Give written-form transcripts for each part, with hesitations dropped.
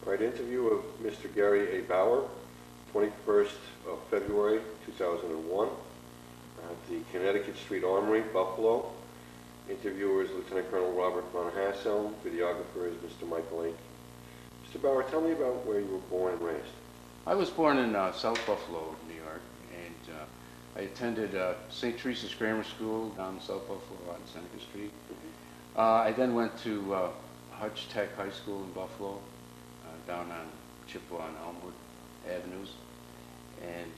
Right, interview of Mr. Gary A. Bauer, 21st of February 2001, at the Connecticut Street Armory, Buffalo. Interviewer is Lieutenant Colonel Robert Von Hasselm. Videographer is Mr. Michael Lake. Mr. Bauer, tell me about where you were born and raised. I was born in South Buffalo, New York, and I attended St. Teresa's Grammar School down in South Buffalo on Seneca Street. I then went to Hutch Tech High School in Buffalo, down on Chippewa and Elmwood Avenues. And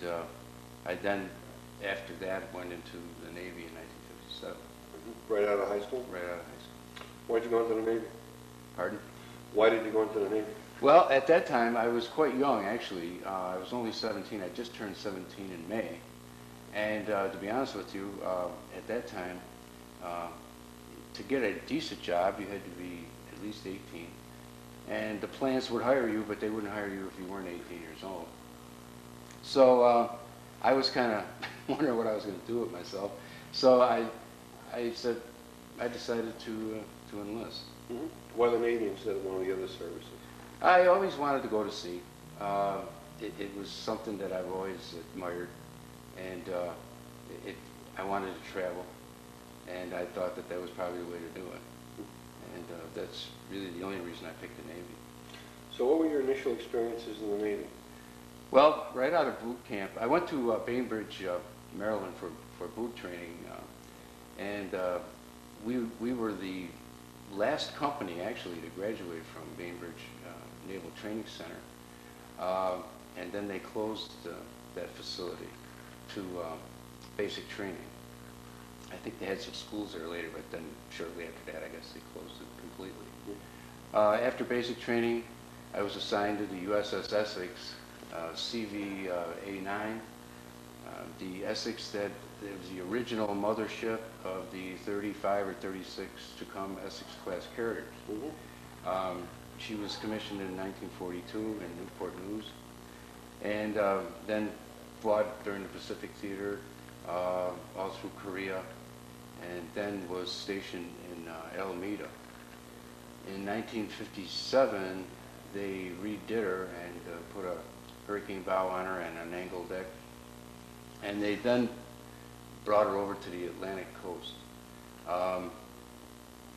I then, after that, went into the Navy in 1957. Right out of high school? Right out of high school. Why did you go into the Navy? Pardon? Why did you go into the Navy? Well, at that time, I was quite young, actually. I was only 17. I just turned 17 in May. And to be honest with you, at that time, to get a decent job, you had to be at least 18. And the plants would hire you, but they wouldn't hire you if you weren't 18 years old. So I was kind of wondering what I was going to do with myself. So I decided to enlist. Mm-hmm. Why the Navy instead of one of the other services? I always wanted to go to sea. It was something that I've always admired, and I wanted to travel, and I thought that that was probably the way to do it. And that's really the only reason I picked the Navy. So what were your initial experiences in the Navy? Well, right out of boot camp, I went to Bainbridge, Maryland for boot training, and we were the last company actually to graduate from Bainbridge Naval Training Center, and then they closed that facility to basic training. I think they had some schools there later, but then shortly after that, I guess they closed it completely. After basic training, I was assigned to the USS Essex, CV-A9. The Essex, that was the original mothership of the 35 or 36 Tacoma Essex-class carriers. Mm-hmm. She was commissioned in 1942 in Newport News, and then fought during the Pacific Theater, all through Korea, and then was stationed in Alameda. In 1957, they redid her and put a hurricane bow on her and an angle deck, and they then brought her over to the Atlantic coast,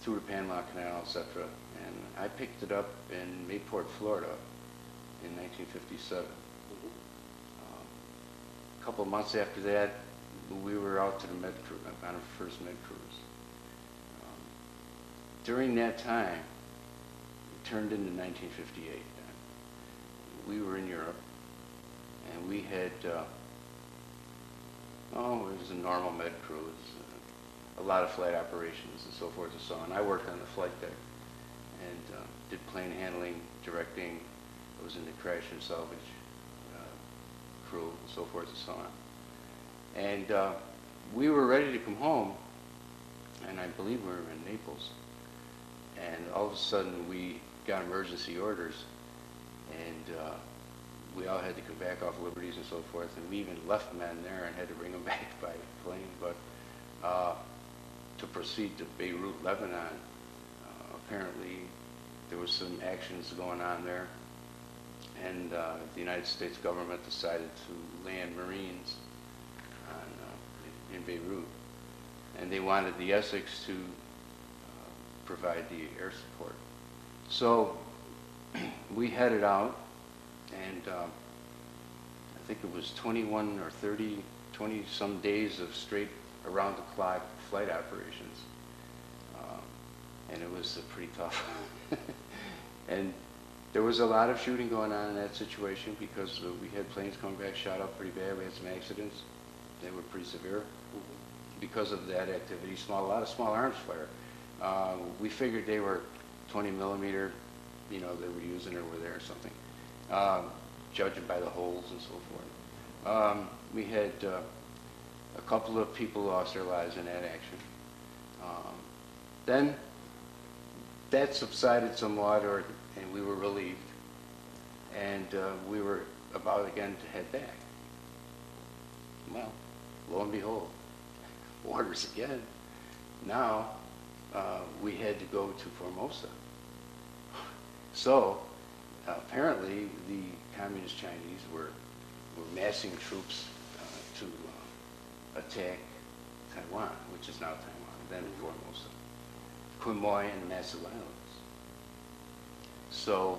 through the Panama Canal, etc. And I picked it up in Mayport, Florida in 1957. Mm-hmm. A couple of months after that, we were out to the med cruise, on our first med cruise. During that time, it turned into 1958. We were in Europe, and we had, it was a normal med cruise, a lot of flight operations and so forth and so on. I worked on the flight deck and did plane handling, directing. I was in the crash and salvage crew and so forth and so on. And we were ready to come home, and I believe we were in Naples. And all of a sudden, we got emergency orders, and we all had to come back off liberties and so forth. And we even left men there and had to bring them back by plane. But to proceed to Beirut, Lebanon, apparently there was some actions going on there, and the United States government decided to land Marines in Beirut, and they wanted the Essex to provide the air support. So we headed out, and I think it was 21 or 30, 20 some days of straight around the clock flight operations, and it was pretty tough. And there was a lot of shooting going on in that situation because we had planes coming back shot up pretty bad. We had some accidents. They were pretty severe because of that activity. A lot of small arms fire. We figured they were 20 millimeter, they were using over there or something, judging by the holes and so forth. We had a couple of people lost their lives in that action. Then that subsided somewhat, and we were relieved, and we were about again to head back. Well, lo and behold, orders again. Now we had to go to Formosa. So apparently the Communist Chinese were massing troops to attack Taiwan, which is now Taiwan, then Formosa, Quemoy, and the Matsu Islands. So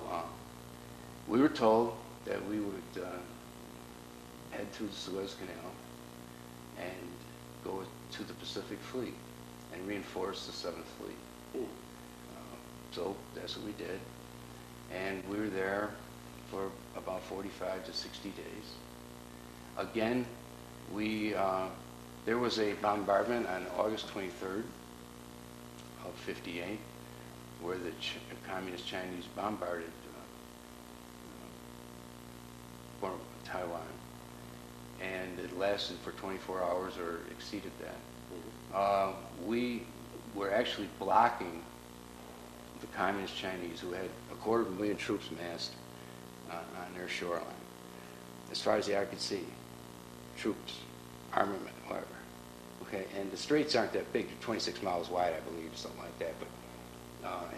we were told that we would head through the Suez Canal and go to the Pacific Fleet and reinforce the 7th Fleet. So that's what we did. And we were there for about 45 to 60 days. Again, there was a bombardment on August 23rd of '58, where the Communist Chinese bombarded Taiwan, and it lasted for 24 hours or exceeded that. We were actually blocking the Communist Chinese, who had 250,000 troops massed on their shoreline, as far as the eye could see. Troops, armament, whatever. Okay, and the straits aren't that big; they're 26 miles wide, I believe, something like that. But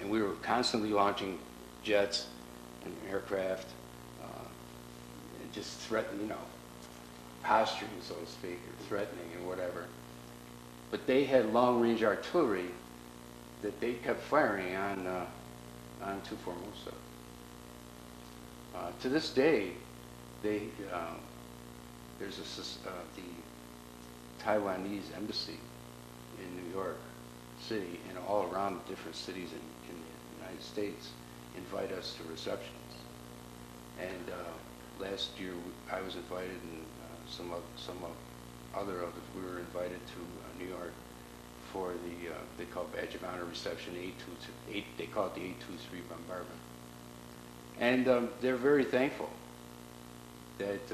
and we were constantly launching jets and aircraft, and just threatening, posturing, so to speak, or threatening and whatever. But they had long-range artillery that they kept firing onto Formosa. To this day, there's the Taiwanese embassy in New York City and all around the different cities in the United States invite us to receptions. And last year I was invited, and some other of us, we were invited to New York for the they call it Badge of Honor reception, they call it the 823 bombardment. And they're very thankful that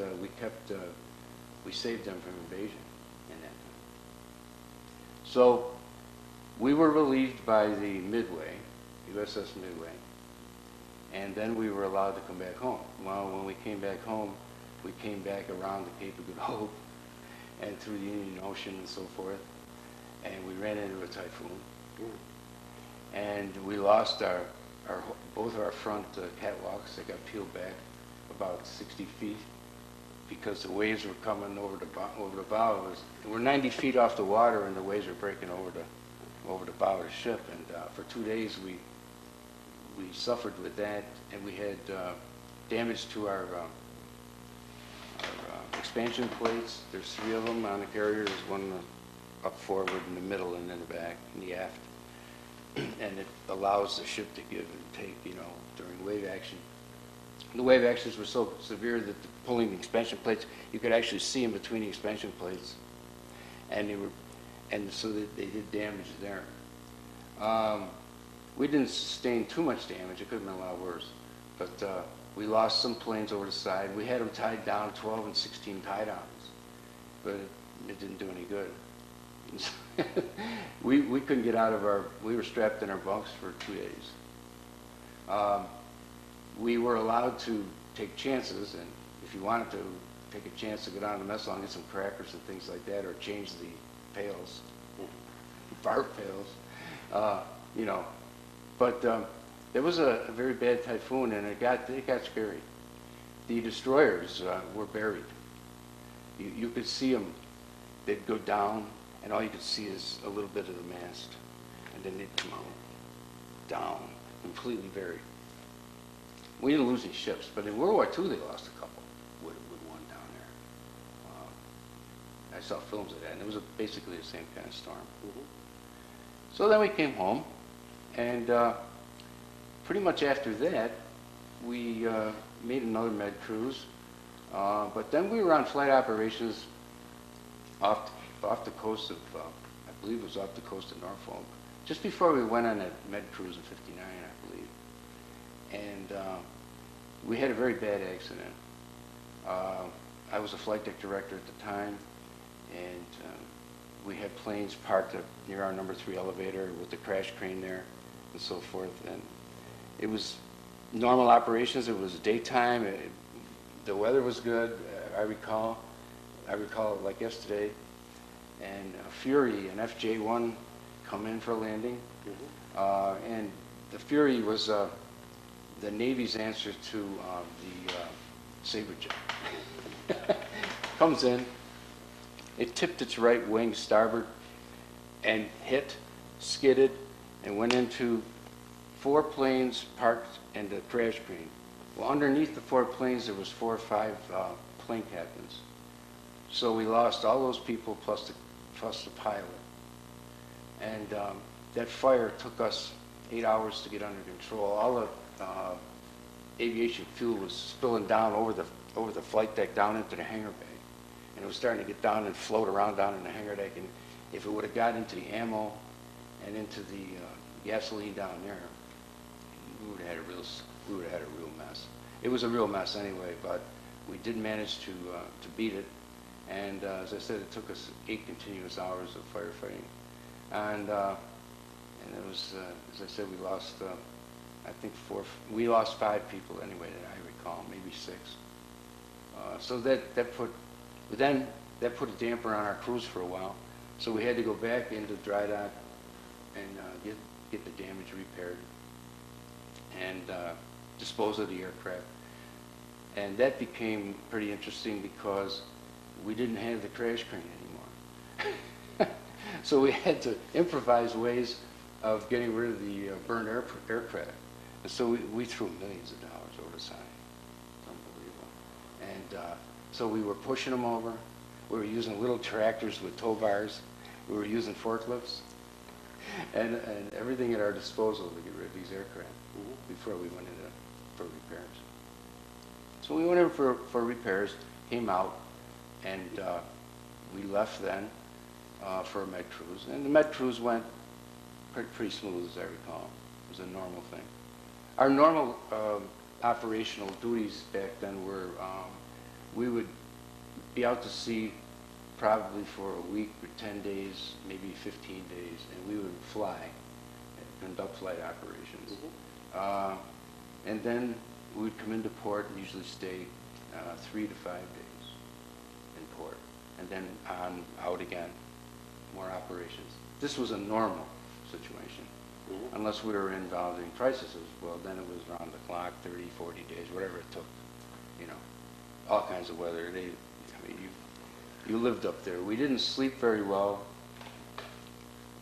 we saved them from invasion in that time. So we were relieved by the Midway, USS Midway, and then we were allowed to come back home. Well, when we came back home, we came back around the Cape of Good Hope and through the Indian Ocean and so forth, and we ran into a typhoon. And we lost both our front catwalks. They got peeled back about 60 feet because the waves were coming over the bow. We're 90 feet off the water, and the waves were breaking over the bow of the ship. And for 2 days we suffered with that, and we had damage to our expansion plates. There's 3 of them on the carrier. There's one up forward, in the middle, and in the back, in the aft. And it allows the ship to give and take, during wave action. The wave actions were so severe that pulling the expansion plates, you could actually see in between the expansion plates, and so that they did damage there. We didn't sustain too much damage. It could have been a lot worse, but we lost some planes over the side. We had them tied down, 12 and 16 tie downs, but it didn't do any good. We couldn't get out of we were strapped in our bunks for 2 days. We were allowed to take chances, and if you wanted to take a chance to go down to the mess hall and get some crackers and things like that, or change the pails, bark pails, But there was a very bad typhoon, and it got scary. The destroyers were buried. You could see them. They'd go down, and all you could see is a little bit of the mast, and then they'd come out, down, completely buried. We didn't lose any ships, but in World War II they lost a couple with one down there. I saw films of that, and it was basically the same kind of storm. So then we came home, and pretty much after that, we made another med cruise, but then we were on flight operations off the coast of, I believe it was off the coast of Norfolk, just before we went on that med cruise in '59, I believe. And we had a very bad accident. I was a flight deck director at the time, and we had planes parked up near our number 3 elevator with the crash crane there and so forth. And it was normal operations. It was daytime. The weather was good. I recall it like yesterday. And Fury, an FJ-1, come in for landing. And the Fury was the Navy's answer to the Sabre jet. Comes in, it tipped its right wing starboard and hit, skidded, and went into 4 planes parked in the crash screen. Well, underneath the 4 planes, there was 4 or 5 plane captains. So we lost all those people plus the pilot. And that fire took us 8 hours to get under control. All the aviation fuel was spilling down over the flight deck down into the hangar bay. And it was starting to get down and float around down in the hangar deck. And if it would have got into the ammo and into the gasoline down there, we would have had a real mess. It was a real mess anyway, but we did manage to beat it. And as I said, it took us 8 continuous hours of firefighting. And it was, as I said, we lost, I think we lost 5 people anyway that I recall, maybe 6. So that put a damper on our cruise for a while. So we had to go back into dry dock and get the damage repaired and dispose of the aircraft. And that became pretty interesting because we didn't have the crash crane anymore. So we had to improvise ways of getting rid of the burned aircraft. And so we threw millions of dollars over the side. Unbelievable. And so we were pushing them over. We were using little tractors with tow bars. We were using forklifts. And everything at our disposal to get rid of these aircraft before we went into for repairs. So we went in for repairs, came out, and we left then for a med cruise. And the med cruise went pretty smooth, as I recall. It was a normal thing. Our normal operational duties back then were we would be out to sea probably for a week or 10 days, maybe 15 days, and we would fly, conduct flight operations. And then we would come into port and usually stay 3 to 5 days in port, and then out again, more operations. This was a normal situation, unless we were involved in crises. Well, then it was around the clock, 30, 40 days, whatever it took, you know, all kinds of weather. You lived up there. We didn't sleep very well.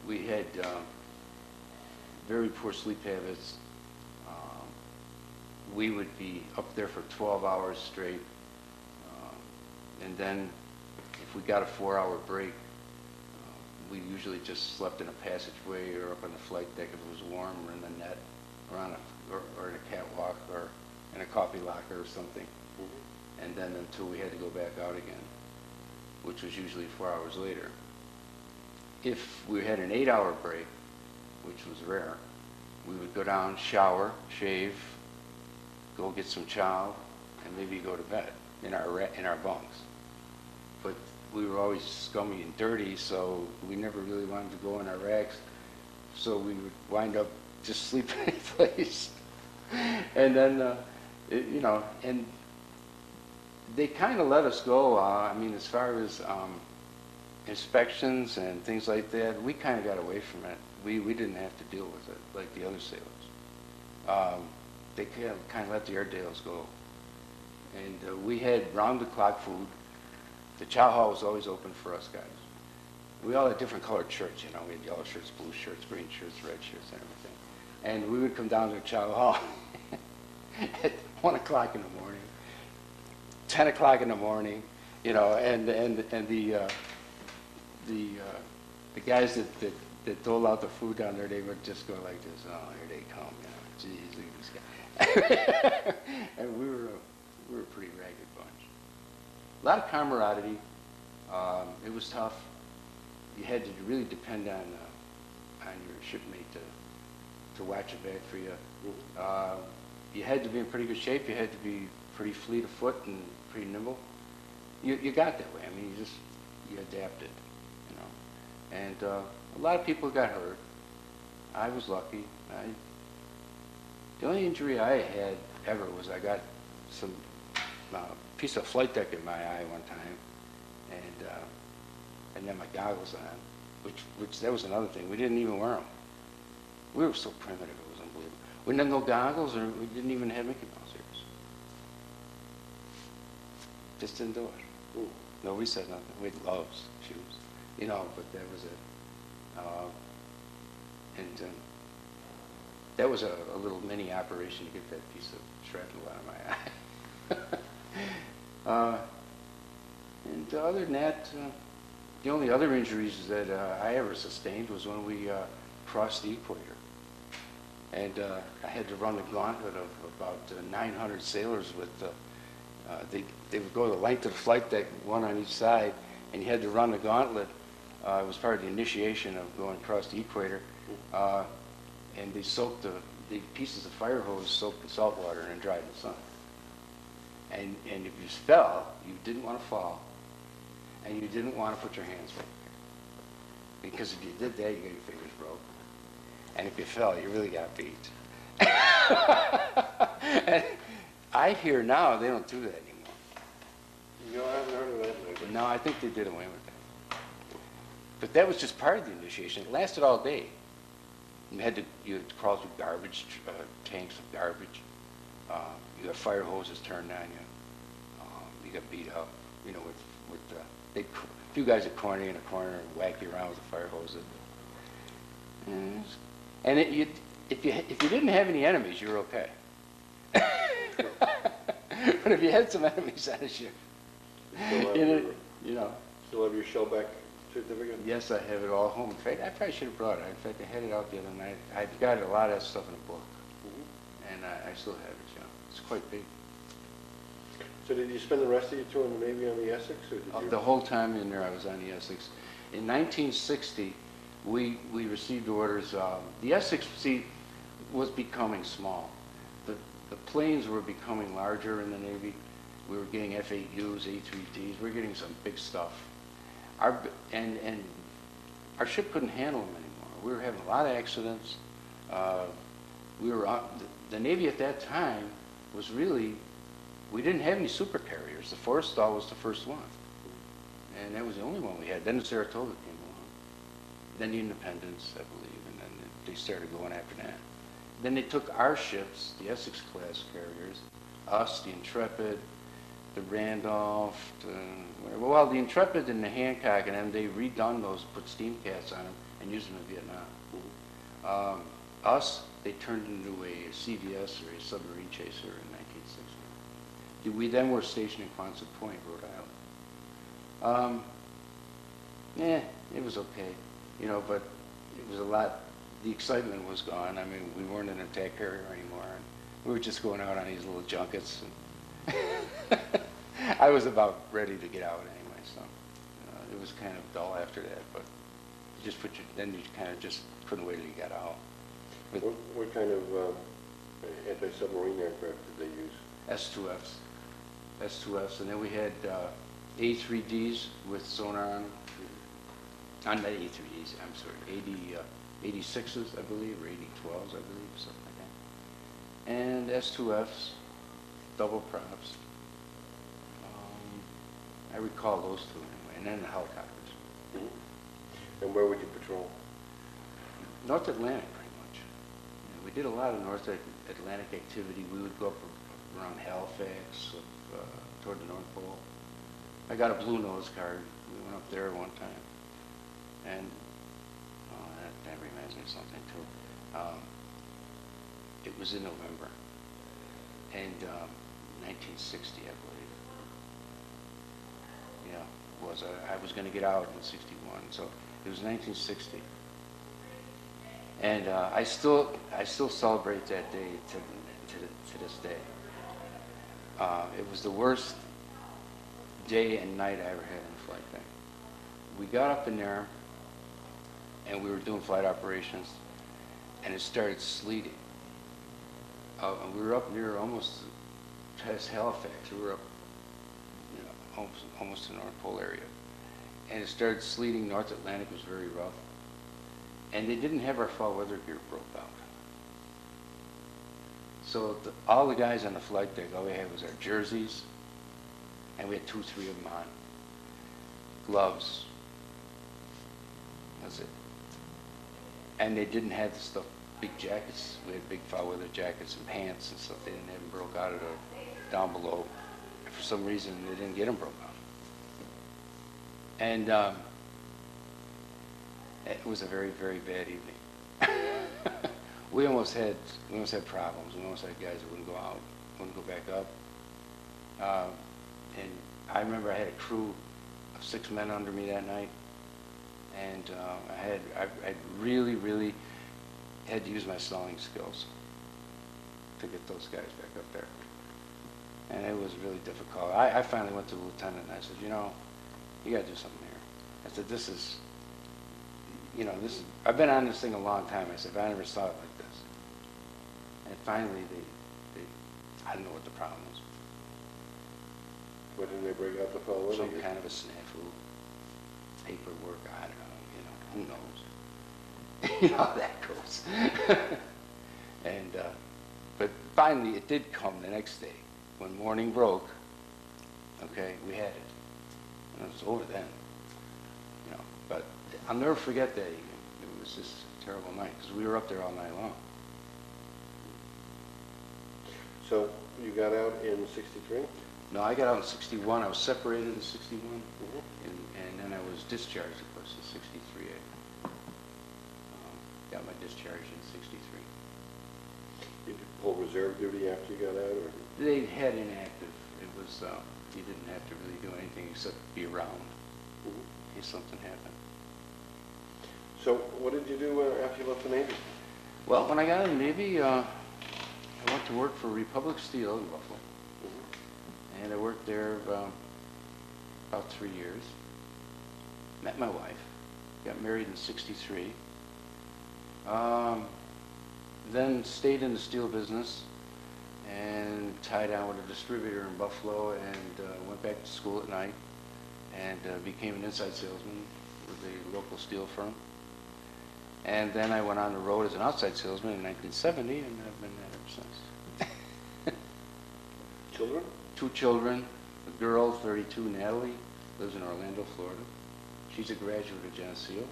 We had very poor sleep habits. We would be up there for 12 hours straight. And then if we got a 4-hour break, we usually just slept in a passageway or up on the flight deck if it was warm, or in the net, or in a catwalk, or in a coffee locker or something. And then until we had to go back out again, which was usually 4 hours later. If we had an 8-hour break, which was rare, we would go down, shower, shave, go get some chow, and maybe go to bed in our bunks. But we were always scummy and dirty, so we never really wanted to go in our racks. So we would wind up just sleeping in place. And then, you know, and they kind of let us go. I mean, as far as inspections and things like that, we kind of got away from it. We didn't have to deal with it like the other sailors. They kind of let the Airedales go. And we had round-the-clock food. The chow hall was always open for us guys. We all had different colored shirts, you know. We had yellow shirts, blue shirts, green shirts, red shirts, and everything. And we would come down to the chow hall at 1 o'clock in the morning, 10 o'clock in the morning, you know, and the guys that dole out the food down there, they would just go like this. Oh, here they come, you know. Geez, look at these guys. And we were a pretty ragged bunch. A lot of camaraderie. It was tough. You had to really depend on your shipmate to watch your back for you. You had to be in pretty good shape. You had to be pretty fleet of foot and pretty nimble. You got that way. I mean, you adapted, you know. And a lot of people got hurt. I was lucky. The only injury I had ever was I got some piece of flight deck in my eye one time, and then my goggles on, which that was another thing. We didn't even wear them. We were so primitive, it was unbelievable. We didn't have no goggles, or we didn't even have Mickey Mouse ears. Just didn't do it. Ooh. Nobody said nothing. We had gloves, shoes, you know, but that was it. And that was a little mini operation to get that piece of shrapnel out of my eye. And other than that, the only other injuries that I ever sustained was when we crossed the equator. And I had to run the gauntlet of about 900 sailors with, they would go the length of the flight deck, one on each side, and you had to run the gauntlet. It was part of the initiation of going across the equator. And they soaked the pieces of fire hose soaked in salt water and dried in the sun. And if you fell, you didn't want to fall, and you didn't want to put your hands right there. Because if you did that, you got your fingers broke. And if you fell, you really got beat. And I hear now they don't do that anymore. No, I haven't heard of that lately. No, I think they did away with that. But that was just part of the initiation. It lasted all day. You had to crawl through garbage, tanks of garbage. You got fire hoses turned on you. You got beat up, you know, with a few guys would corner you in a corner and whack you around with a fire hose. And if you didn't have any enemies, you were okay. But if you had some enemies on a ship, you know. Still have your shellback certificate? Yes, I have it all home. In fact, I probably should have brought it. In fact, I had it out the other night. I've got a lot of that stuff in a book. Mm-hmm. And I still have it, you know. It's quite big. So did you spend the rest of your tour in the Navy on the Essex? Or did you... The whole time in there, I was on the Essex. In 1960, we received orders. The Essex, was becoming small. The planes were becoming larger in the Navy. We were getting F-8Us, A-3Ds. We were getting some big stuff. And our ship couldn't handle them anymore. We were having a lot of accidents. The Navy at that time was really, we didn't have any supercarriers. The Forrestal was the first one. And that was the only one we had. Then the Saratoga came along. Then the Independence, I believe, and then they started going after that. Then they took our ships, the Essex class carriers, us, the Intrepid, the Randolph, the Intrepid and the Hancock, and then they redone those, put steam cats on them, and used them in Vietnam. Us, they turned into a CVS, or a submarine chaser, in 1960. We then were stationed in Quonset Point, Rhode Island. It was okay, you know, but it was a lot, the excitement was gone. I mean, we weren't an attack carrier anymore, and we were just going out on these little junkets. And I was about ready to get out anyway, so it was kind of dull after that, but you just then you kind of just couldn't wait till you got out. But what kind of anti-submarine aircraft did they use? S2Fs, and then we had A3Ds with sonar on them. Not A3Ds, I'm sorry, 86s, I believe, or 8012s, I believe, something like that. And S2Fs, double props. I recall those two anyway, and then the helicopters. Mm-hmm. And where would you patrol? North Atlantic, pretty much. You know, we did a lot of North Atlantic activity. We would go up around Halifax, toward the North Pole. I got a Blue Nose card. We went up there one time. And that reminds me of something, too. It was in November, and 1960, I believe. Yeah, it was. I was going to get out in 61, so it was 1960. And I still celebrate that day to this day. It was the worst day and night I ever had in a flight deck. We got up in there, and we were doing flight operations, and it started sleeting. And we were up near almost past Halifax. We were up, you know, almost in the North Pole area. And it started sleeting. North Atlantic was very rough. And they didn't have our fall weather gear broke out. So all the guys on the flight deck, all we had was our jerseys, and we had 2, 3 of them on. Gloves. That's it. And they didn't have the stuff big jackets. We had big foul weather jackets and pants and stuff. They didn't have them broke out of the, down below. And for some reason, they didn't get them broke out. And it was a very, very bad evening. We almost had problems. We almost had guys that wouldn't go out, wouldn't go back up. And I remember I had a crew of 6 men under me that night, and I really, really had to use my stalling skills to get those guys back up there. And it was really difficult. I finally went to the lieutenant and I said, you know, you got to do something here. I said, this is, you know, this is, I've been on this thing a long time. I said, but I never saw it like this. And finally, I don't know what the problem was. Why didn't they break out the foul weather? Some kind of a snafu, paperwork, I don't know, you know, who knows? You know how that goes. And, but finally it did come the next day. When morning broke, okay, we had it. And it was over then, you know. But I'll never forget that evening. It was just a terrible night because we were up there all night long. So you got out in 63? No, I got out in 61. I was separated in 61, and then I was discharged, of course, in 63. Got my discharge in 63. You did pull reserve duty after you got out, or? They had inactive. It was, you didn't have to really do anything except be around in case something happened. So what did you do after you left the Navy? Well, when I got in the Navy, I went to work for Republic Steel in Buffalo. And I worked there about 3 years. Met my wife. Got married in 63. Then stayed in the steel business and tied on with a distributor in Buffalo, and went back to school at night and became an inside salesman with a local steel firm. And then I went on the road as an outside salesman in 1970, and I've been that ever since. Children? 2 children. A girl, 32, Natalie, lives in Orlando, Florida. She's a graduate of Geneseo.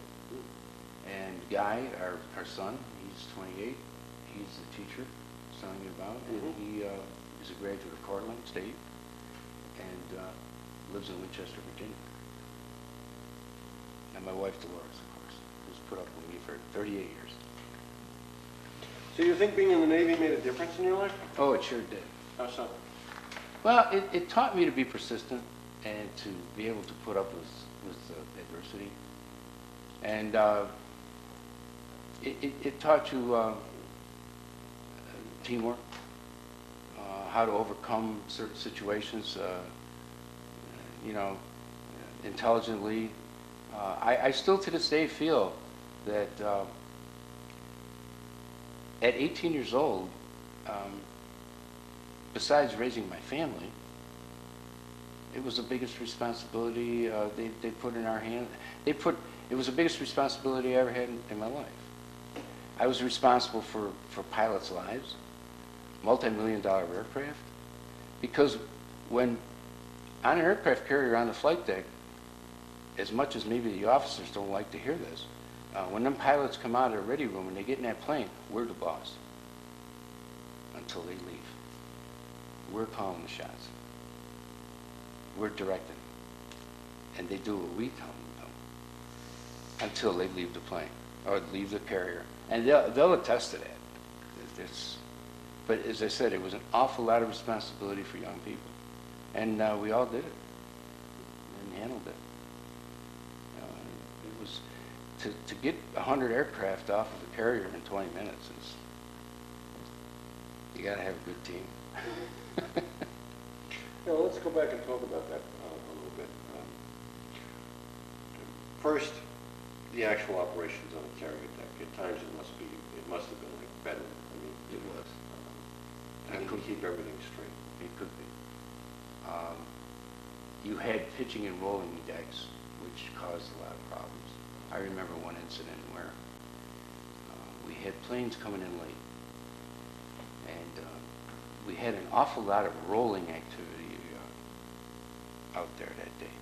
And Guy, our son, he's 28. He's the teacher I was telling you about. And he is a graduate of Cortland State and lives in Winchester, Virginia. And my wife, Dolores, of course, who's put up with me for 38 years. So you think being in the Navy made a difference in your life? Oh, it sure did. How so? Well, it taught me to be persistent and to be able to put up with adversity. And it taught you teamwork, how to overcome certain situations, you know, intelligently. I still to this day feel that at 18 years old, besides raising my family, it was the biggest responsibility they put in our hand. It was the biggest responsibility I ever had in my life. I was responsible for pilots' lives, multi-million-dollar aircraft, because when on an aircraft carrier on the flight deck, as much as maybe the officers don't like to hear this, when them pilots come out of the ready room and they get in that plane, we're the boss until they leave. We're calling the shots. We're directing. And they do what we tell them to until they leave the plane or leave the carrier. And they'll attest to that. But as I said, it was an awful lot of responsibility for young people. And we all did it and handled it. It was to get 100 aircraft off of a carrier in 20 minutes is, you got to have a good team. Now, let's go back and talk about that a little bit. First, the actual operations on the carrier deck. At times it must have been like Bedlam. I mean, It was. How did you keep everything straight? It could be. You had pitching and rolling decks, which caused a lot of problems. I remember one incident where we had planes coming in late, and we had an awful lot of rolling activity out there that day,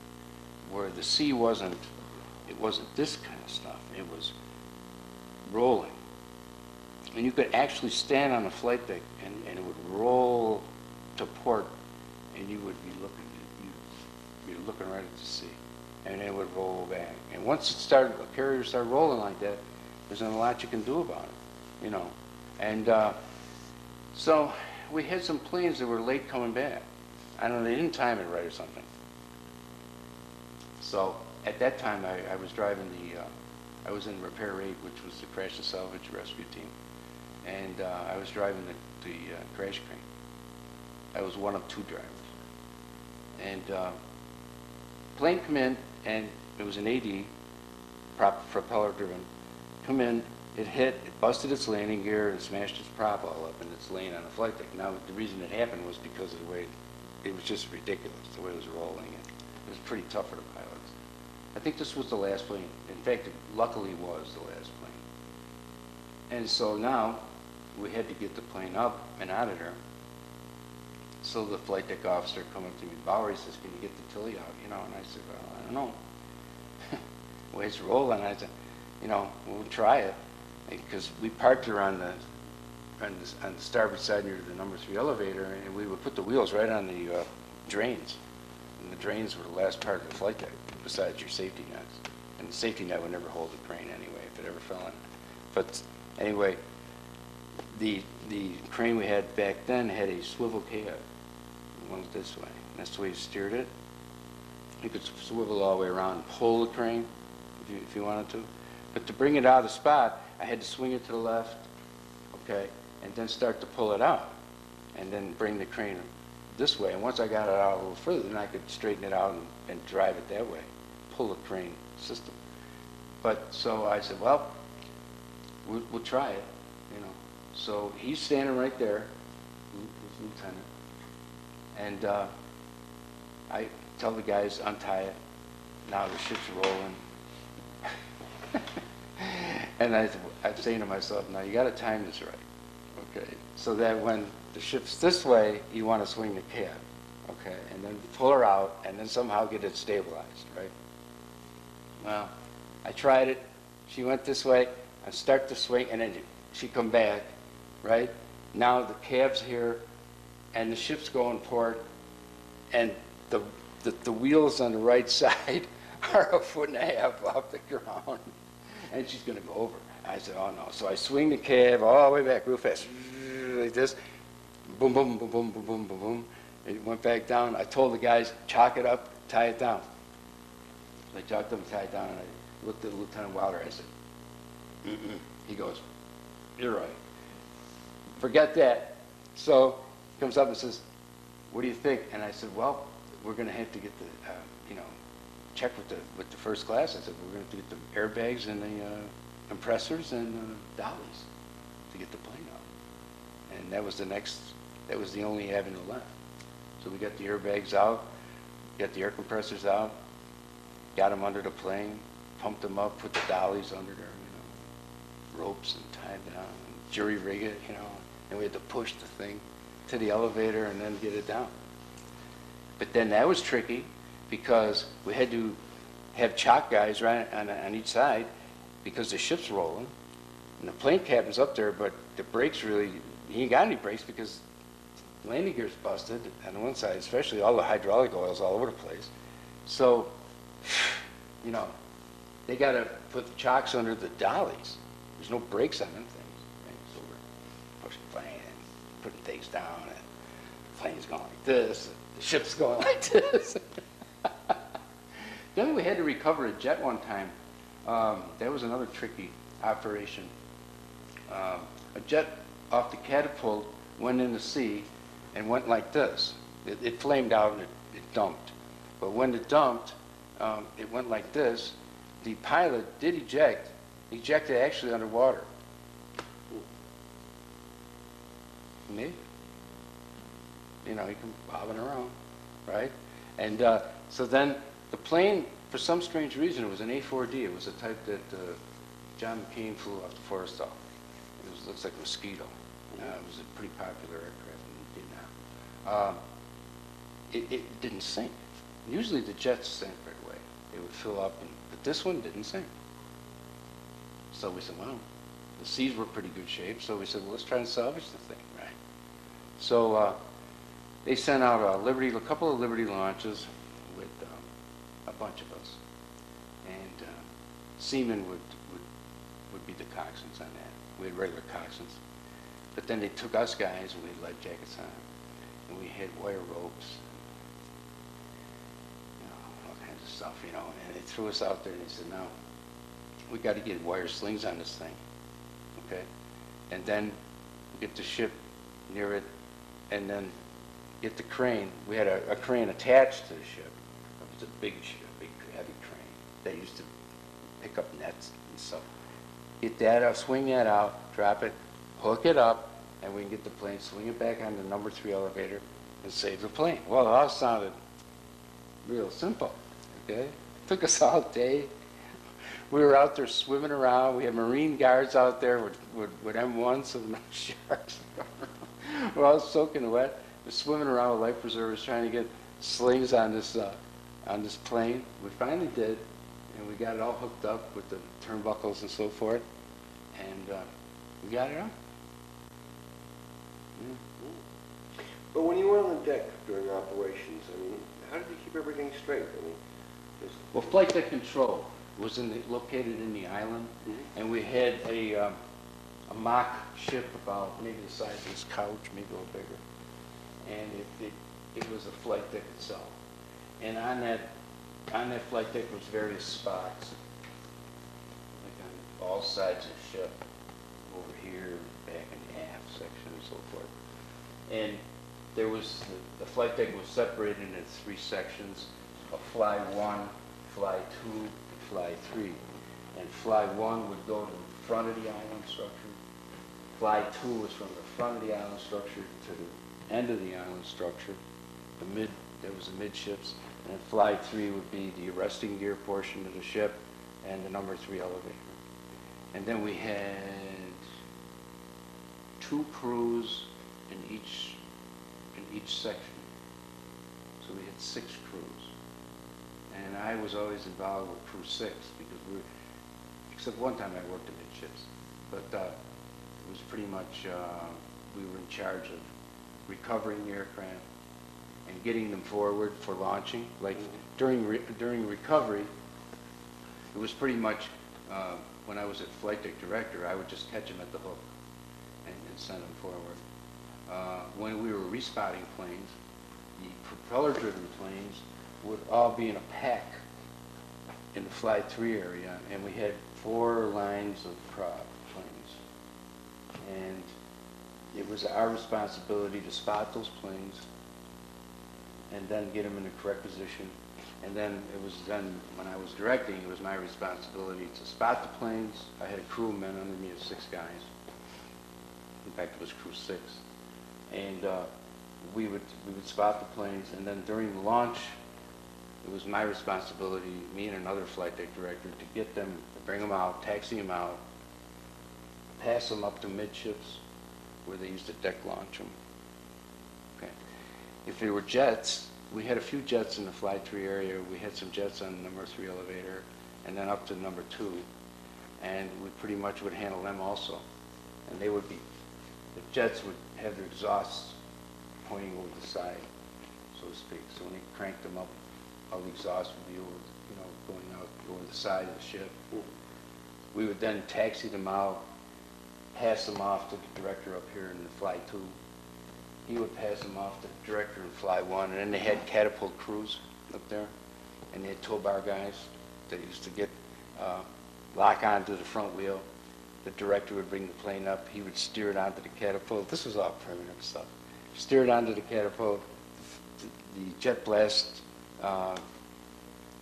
where the sea wasn't this kind of stuff. It was rolling. And you could actually stand on the flight deck and it would roll to port, and you would be looking, you're looking right at the sea, and it would roll back. And once it started, a carrier started rolling like that, there's not a lot you can do about it, you know. And so we had some planes that were late coming back. I don't know, they didn't time it right or something. So at that time, I was driving I was in Repair 8, which was the crash and salvage rescue team. And I was driving the crash crane. I was one of two drivers. And plane come in, and it was an AD, propeller driven. Come in, it hit, it busted its landing gear and smashed its prop all up, and it's laying on the flight deck. Now, the reason it happened was because of the way, it was just ridiculous, the way it was rolling. And it was pretty tough for the pilots. I think this was the last plane. In fact, it luckily was the last plane. And so now, we had to get the plane up and out of there. So the flight deck officer come up to me, Bauer, he says, can you get the Tilly out? You know, and I said, well, I don't know. The way it's rolling, I said, you know, we'll try it. Because we parked her on the starboard side near the number 3 elevator, and we would put the wheels right on the drains. And the drains were the last part of the flight deck, besides your safety nets. And the safety net would never hold the crane anyway, if it ever fell in. But anyway, the crane we had back then had a swivel cab. It went this way. And that's the way you steered it. You could swivel all the way around and pull the crane if you wanted to. But to bring it out of the spot, I had to swing it to the left, okay, and then start to pull it out, and then bring the crane this way. And once I got it out a little further, then I could straighten it out and drive it that way, pull the crane system. But so I said, well, we'll try it, you know. So he's standing right there, his lieutenant, and I tell the guys, untie it. Now the ship's rolling. And I'm saying to myself, now you got to time this right, okay? So that when the ship's this way, you want to swing the cab, okay? And then pull her out, and then somehow get it stabilized, right? Well, I tried it. She went this way. I start to swing, and then she come back, right? Now the cab's here, and the ship's going port, and the wheels on the right side are 1.5 feet off the ground. And she's going to go over. I said, oh no. So I swing the cab all the way back real fast, like this. Boom, boom, boom, boom, boom, boom, boom, boom. It went back down. I told the guys, chalk it up, tie it down. So I chalked up and tied it down, and I looked at Lieutenant Wilder. I said, mm-mm. He goes, you're right. Forget that. So he comes up and says, what do you think? And I said, well, we're going to have to get the, check with the first class. I said, we're going to get the airbags and the compressors and dollies to get the plane out. And that was the only avenue left. So we got the airbags out, got the air compressors out, got them under the plane, pumped them up, put the dollies under there, ropes and tied down, and jury rig it, and we had to push the thing to the elevator and then get it down. But then that was tricky, because we had to have chock guys right on each side, because the ship's rolling, and the plane captain's up there, but the brakes really, he ain't got any brakes because the landing gear's busted on one side, especially all the hydraulic oil's all over the place. So, they got to put the chocks under the dollies. There's no brakes on them things, right? So we're pushing the plane and putting things down, and the plane's going like this, the ship's going like this. Then we had to recover a jet one time. That was another tricky operation. A jet off the catapult went in the sea and went like this. It flamed out and it dumped. But when it dumped, it went like this. The pilot did ejected actually underwater. Me? He can bobbing around, right? And so then the plane, for some strange reason, it was an A4D. It was the type that John McCain flew off the Forrestal. It looks like a Mosquito. It was a pretty popular aircraft in Vietnam. It didn't sink. Usually the jets sank right away. They would fill up, but this one didn't sink. So we said, well, the seas were pretty good shape, so we said, well, let's try and salvage the thing, right? So they sent out a couple of Liberty launches with a bunch of us, and seamen would be the coxswains on that. We had regular coxswains, but then they took us guys, and we had life jackets on, and we had wire ropes, all kinds of stuff, and they threw us out there, and they said, now, we got to get wire slings on this thing, okay? And then get the ship near it, and then get the crane. We had a crane attached to the ship. It was a big ship, big heavy crane that used to pick up nets and stuff. Get that out, swing that out, drop it, hook it up, and we can get the plane, swing it back on the number 3 elevator, and save the plane. Well, it all sounded real simple, okay? Took us all day. We were out there swimming around. We had Marine guards out there with M1s and no sharks. We're all soaking wet. We're swimming around with life preservers trying to get slings on this plane. We finally did, and we got it all hooked up with the turnbuckles and so forth, and we got it on. Yeah. But when you were on the deck during operations, I mean, how did you keep everything straight? I mean, Well, flight deck control was located in the island, and we had a mock ship about maybe the size of this couch, maybe a little bigger, and it was a flight deck itself. And on that flight deck was various spots, like on all sides of the ship, over here, back in the aft section, and so forth. And there was the flight deck was separated into 3 sections: of Fly 1, Fly 2, and Fly 3. And Fly 1 would go to the front of the island structure. Fly 2 was from the front of the island structure to the end of the island structure. There was the midships. And then Fly 3 would be the arresting gear portion of the ship and the number 3 elevator. And then we had 2 crews in each section. So we had 6 crews. And I was always involved with crew 6 because except one time I worked in midships, but it was pretty much, we were in charge of recovering the aircraft and getting them forward for launching. Like during recovery, it was pretty much, when I was at flight deck director, I would just catch them at the hook and send them forward. When we were respotting planes, the propeller-driven planes would all be in a pack in the Fly 3 area, and we had 4 lines of planes. And it was our responsibility to spot those planes and then get them in the correct position. And then when I was directing, it was my responsibility to spot the planes. I had a crewman under me of 6 guys. In fact, it was crew 6. And we would spot the planes, and then during the launch, it was my responsibility, me and another flight deck director, to get them, to bring them out, taxi them out, pass them up to midships, where they used to deck launch them. Okay. If they were jets, we had a few jets in the Fly 3 area. We had some jets on the number 3 elevator, and then up to number 2, and we pretty much would handle them also. And they would be, the jets would have their exhausts pointing over the side, so to speak. So when they cranked them up, all the exhaust would be over, going out over the side of the ship. We would then taxi them out, pass them off to the director up here in the Fly 2. He would pass them off to the director in Fly 1, and then they had catapult crews up there, and they had tow bar guys that used to get lock onto the front wheel. The director would bring the plane up. He would steer it onto the catapult. This was all primitive stuff. Steer it onto the catapult. The jet blast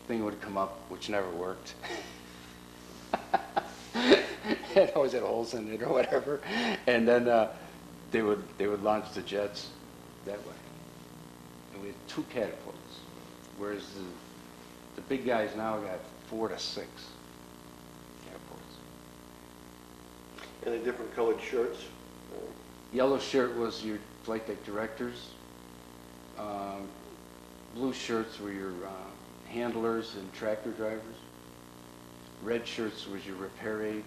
thing would come up, which never worked. It always had holes in it or whatever. And then they would launch the jets that way. And we had 2 catapults, whereas the big guys now got 4 to 6 catapults. And the different colored shirts? Yellow shirt was your flight deck directors. Blue shirts were your handlers and tractor drivers. Red shirts was your repair aid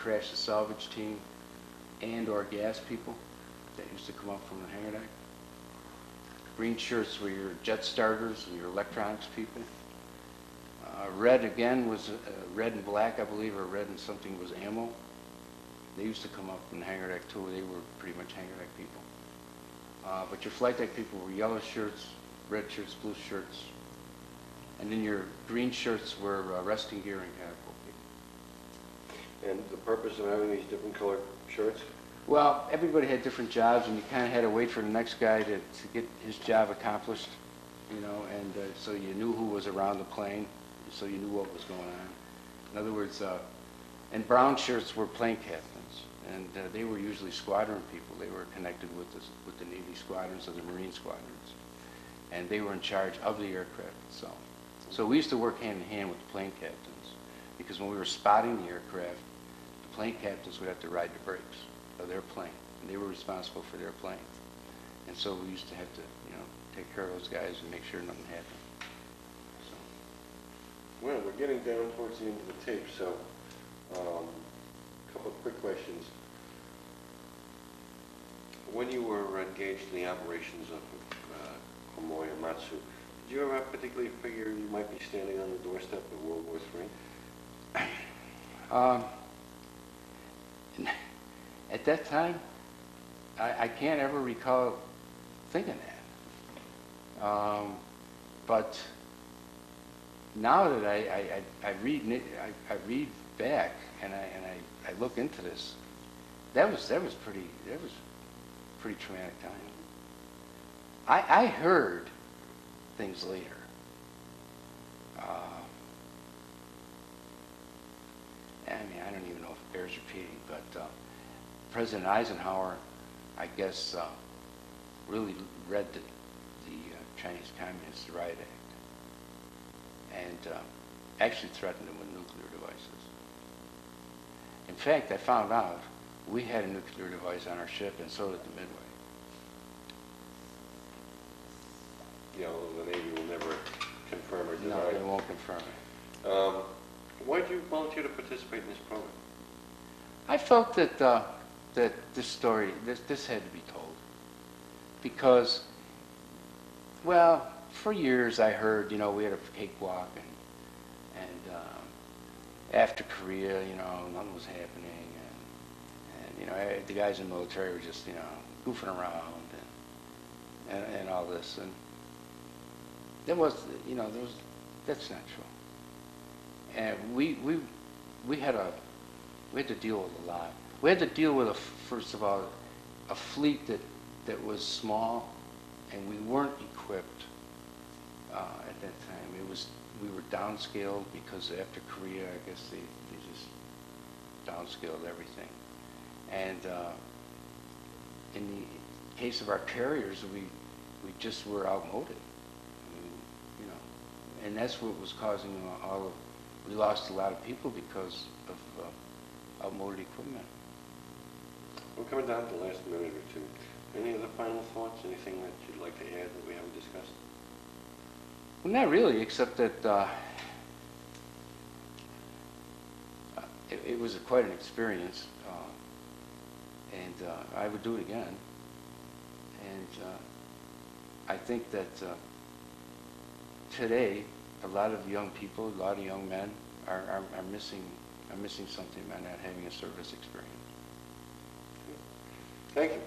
crash the salvage team and or gas people that used to come up from the hangar deck. Green shirts were your jet starters and your electronics people. Red again was red and black, I believe, or red and something was ammo. They used to come up from the hangar deck too. They were pretty much hangar deck people. But your flight deck people were yellow shirts, red shirts, blue shirts, and then your green shirts were resting gear and catapult people. And the purpose of having these different colored shirts? Well, everybody had different jobs, and you kind of had to wait for the next guy to get his job accomplished, you know, and so you knew who was around the plane, so you knew what was going on. In other words, and brown shirts were plane captains, and they were usually squadron people. They were connected with the Navy squadrons or the Marine squadrons, and they were in charge of the aircraft itself. So we used to work hand in hand with the plane captains, because when we were spotting the aircraft, the plane captains would have to ride the brakes of their plane, and they were responsible for their plane. And so we used to have to, you know, take care of those guys and make sure nothing happened. So. Well, we're getting down towards the end of the tape, so a couple of quick questions. When you were engaged in the operations of Quemoy and Matsu, did you ever particularly figure you might be standing on the doorstep of World War III? At that time, I can't ever recall thinking that. But now that I read back and I look into this, that was pretty traumatic time. I heard things later. I mean, I don't even know if it bears repeating, but President Eisenhower, I guess, really read the Chinese Communist Riot Act and actually threatened them with nuclear devices. In fact, I found out we had a nuclear device on our ship, and so did the Midway. You know, the Navy will never confirm or deny. No, they won't confirm it. Why did you volunteer to participate in this program? I felt that that this story, this had to be told, because, well, for years I heard, you know, we had a cakewalk, and after Korea, you know, nothing was happening, and you know, the guys in the military were just, you know, goofing around and all this, and there was, you know, that's not true. And we had to deal with a lot. We had to deal with, first of all, a fleet that was small, and we weren't equipped at that time. We were downscaled because after Korea, I guess they just downscaled everything. And in the case of our carriers, we just were outmoded. I mean, you know, and that's what was causing all of. We lost a lot of people because of outmoded equipment. We're coming down to the last minute or two. Any other final thoughts? Anything that you'd like to add that we haven't discussed? Well, not really, except that it was quite an experience, and I would do it again. And I think that today, a lot of young people, a lot of young men are missing something by not having a service experience. Thank you.